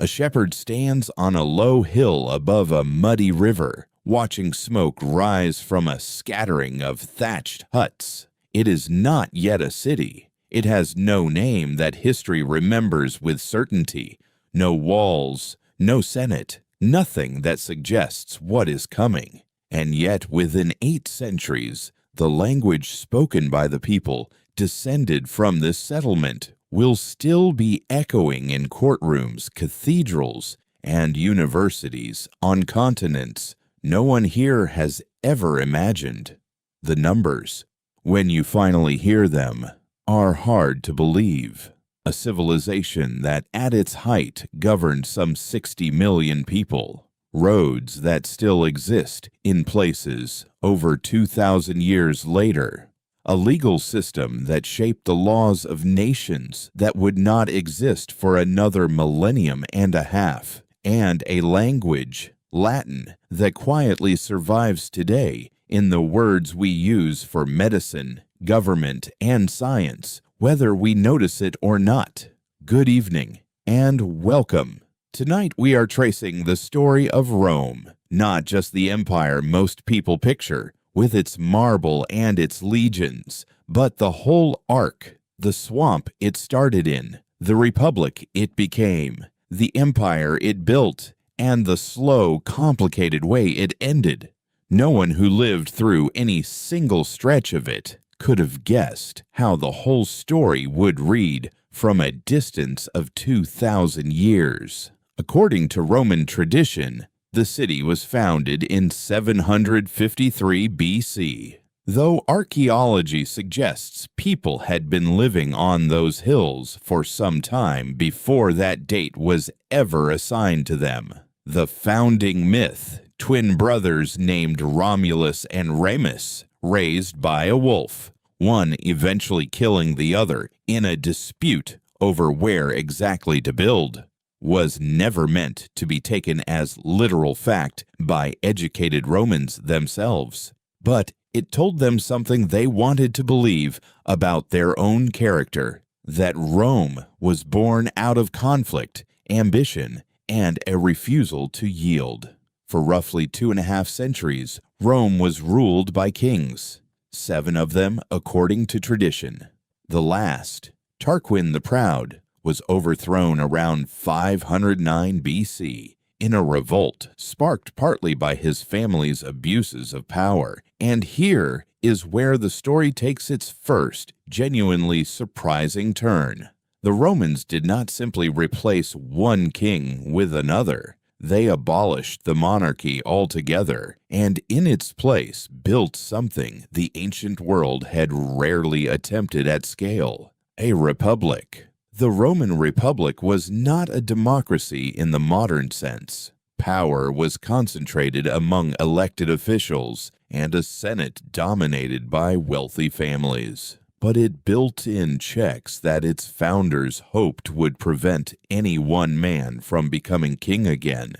A shepherd stands on a low hill above a muddy river, watching smoke rise from a scattering of thatched huts. It is not yet a city. It has no name that history remembers with certainty, no walls, no senate, nothing that suggests what is coming. And yet within 8 centuries, the language spoken by the people descended from this settlement will still be echoing in courtrooms, cathedrals, and universities on continents no one here has ever imagined. The numbers, when you finally hear them, are hard to believe. A civilization that at its height governed some 60 million people. Roads that still exist in places over 2,000 years later. A legal system that shaped the laws of nations that would not exist for another millennium and a half. And a language, Latin, that quietly survives today in the words we use for medicine, government, and science, whether we notice it or not. Good evening, and welcome. Tonight we are tracing the story of Rome, not just the empire most people picture, with its marble and its legions, but the whole arc, the swamp it started in, the republic it became, the empire it built, and the slow, complicated way it ended. No one who lived through any single stretch of it could have guessed how the whole story would read from a distance of 2,000 years. According to Roman tradition, the city was founded in 753 BC, though archaeology suggests people had been living on those hills for some time before that date was ever assigned to them. The founding myth, twin brothers named Romulus and Remus, raised by a wolf, one eventually killing the other in a dispute over where exactly to build, was never meant to be taken as literal fact by educated Romans themselves. But it told them something they wanted to believe about their own character, that Rome was born out of conflict, ambition, and a refusal to yield. For roughly 2.5 centuries, Rome was ruled by kings, 7 of them according to tradition. The last, Tarquin the Proud, was overthrown around 509 BC in a revolt sparked partly by his family's abuses of power. And here is where the story takes its first, genuinely surprising turn. The Romans did not simply replace one king with another. They abolished the monarchy altogether, and in its place built something the ancient world had rarely attempted at scale: a republic. The Roman Republic was not a democracy in the modern sense. Power was concentrated among elected officials and a senate dominated by wealthy families. But it built in checks that its founders hoped would prevent any one man from becoming king again.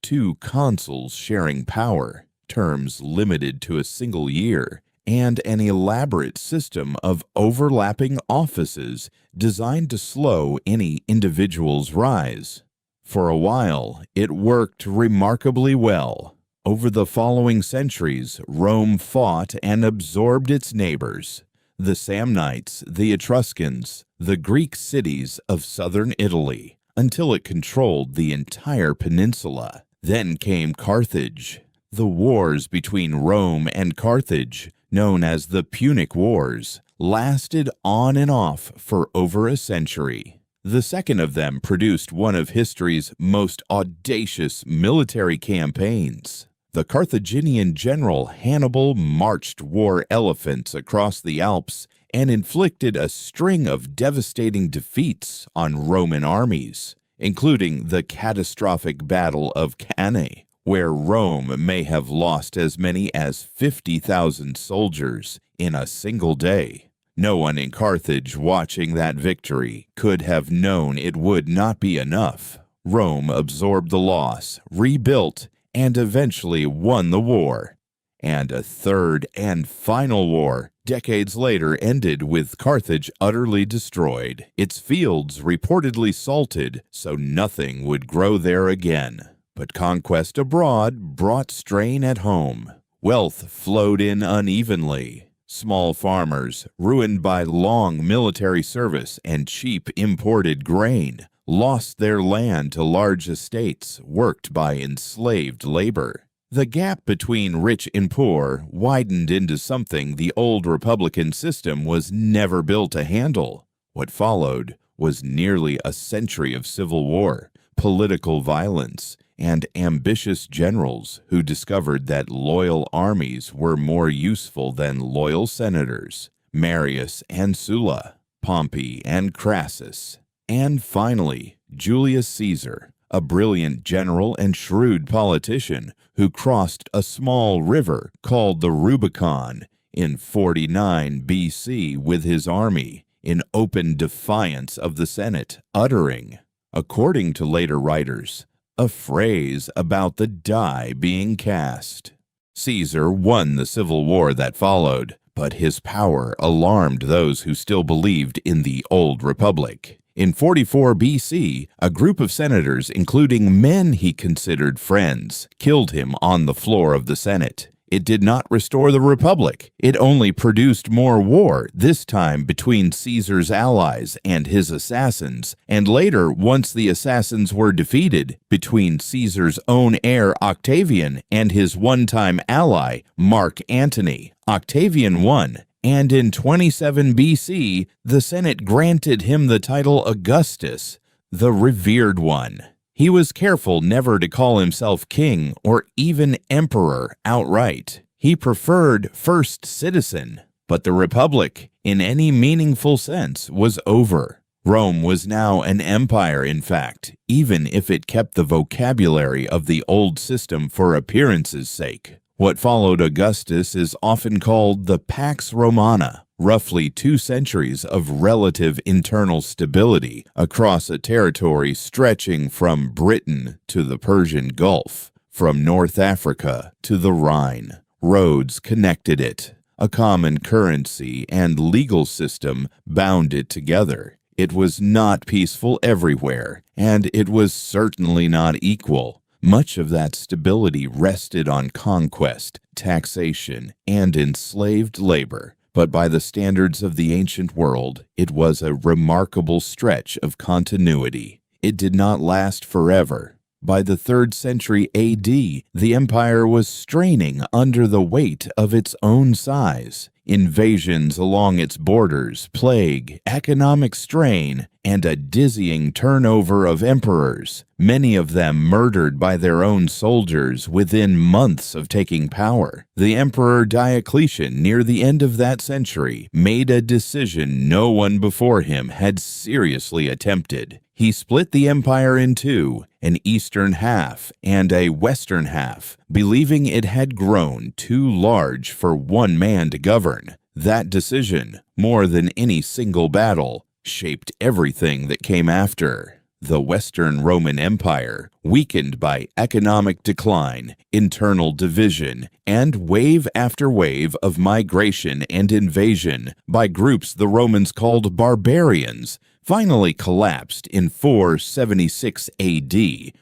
2 consuls sharing power, terms limited to a single year, and an elaborate system of overlapping offices designed to slow any individual's rise. For a while, it worked remarkably well. Over the following centuries, Rome fought and absorbed its neighbors, the Samnites, the Etruscans, the Greek cities of southern Italy, until it controlled the entire peninsula. Then came Carthage. The wars between Rome and Carthage, known as the Punic Wars, lasted on and off for over a century. The second of them produced one of history's most audacious military campaigns. The Carthaginian general Hannibal marched war elephants across the Alps and inflicted a string of devastating defeats on Roman armies, including the catastrophic Battle of Cannae, where Rome may have lost as many as 50,000 soldiers in a single day. No one in Carthage watching that victory could have known it would not be enough. Rome absorbed the loss, rebuilt, and eventually won the war. And a third and final war decades later ended with Carthage utterly destroyed, its fields reportedly salted so nothing would grow there again. But conquest abroad brought strain at home. Wealth flowed in unevenly. Small farmers, ruined by long military service and cheap imported grain, lost their land to large estates worked by enslaved labor. The gap between rich and poor widened into something the old Republican system was never built to handle. What followed was nearly a century of civil war, political violence, and ambitious generals who discovered that loyal armies were more useful than loyal senators, Marius and Sulla, Pompey and Crassus, and finally Julius Caesar, a brilliant general and shrewd politician who crossed a small river called the Rubicon in 49 BC with his army in open defiance of the Senate, uttering, according to later writers, a phrase about the die being cast. Caesar won the civil war that followed, but his power alarmed those who still believed in the old republic. In 44 BC, a group of senators, including men he considered friends, killed him on the floor of the Senate. It did not restore the republic. It only produced more war, this time between Caesar's allies and his assassins, and later, once the assassins were defeated, between Caesar's own heir Octavian and his one-time ally Mark Antony. Octavian won, and in 27 BC, the Senate granted him the title Augustus, the revered one. He was careful never to call himself king or even emperor outright. He preferred first citizen, but the republic, in any meaningful sense, was over. Rome was now an empire, in fact, even if it kept the vocabulary of the old system for appearance's sake. What followed Augustus is often called the Pax Romana, roughly 2 centuries of relative internal stability across a territory stretching from Britain to the Persian Gulf, from North Africa to the Rhine. Roads connected it. A common currency and legal system bound it together. It was not peaceful everywhere, and it was certainly not equal. Much of that stability rested on conquest, taxation, and enslaved labor. But by the standards of the ancient world, it was a remarkable stretch of continuity. It did not last forever. By the 3rd century AD, the empire was straining under the weight of its own size. Invasions along its borders, plague, economic strain, and a dizzying turnover of emperors, many of them murdered by their own soldiers within months of taking power. The Emperor Diocletian, near the end of that century, made a decision no one before him had seriously attempted. He split the empire in 2, an eastern half and a western half, believing it had grown too large for one man to govern. That decision, more than any single battle, shaped everything that came after. The Western Roman Empire, weakened by economic decline, internal division, and wave after wave of migration and invasion by groups the Romans called barbarians, finally collapsed in 476 AD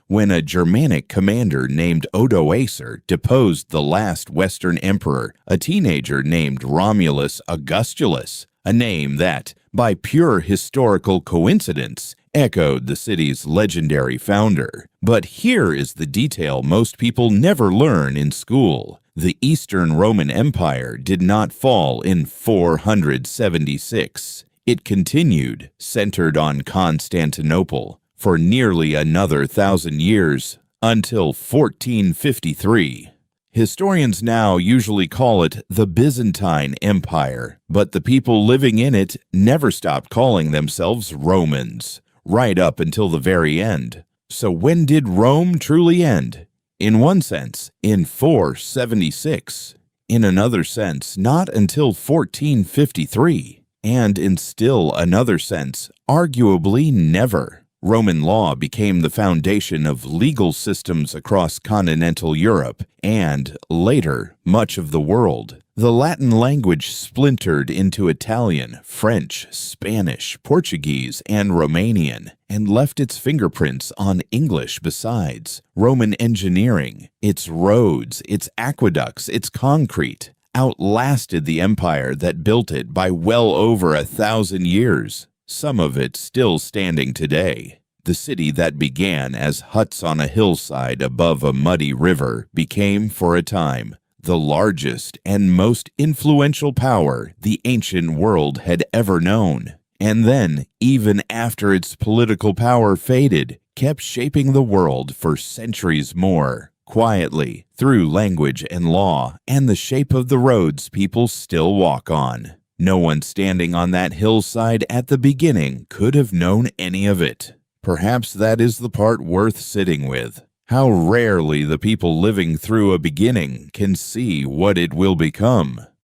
when a Germanic commander named Odoacer deposed the last Western emperor, a teenager named Romulus Augustulus, a name that, by pure historical coincidence, echoed the city's legendary founder. But here is the detail most people never learn in school. The Eastern Roman Empire did not fall in 476. It continued, centered on Constantinople, for nearly another 1,000 years, until 1453. Historians now usually call it the Byzantine Empire, but the people living in it never stopped calling themselves Romans, right up until the very end. So when did Rome truly end? In one sense, in 476. In another sense, not until 1453. And in still another sense, arguably never. Roman law became the foundation of legal systems across continental Europe and, later, much of the world. The Latin language splintered into Italian, French, Spanish, Portuguese, and Romanian, and left its fingerprints on English besides. Roman engineering, its roads, its aqueducts, its concrete, outlasted the empire that built it by well over 1,000 years, some of it still standing today. The city that began as huts on a hillside above a muddy river became, for a time, the largest and most influential power the ancient world had ever known. And then, even after its political power faded, kept shaping the world for centuries more, quietly, through language and law and the shape of the roads people still walk on. No one standing on that hillside at the beginning could have known any of it. Perhaps that is the part worth sitting with. How rarely the people living through a beginning can see what it will become.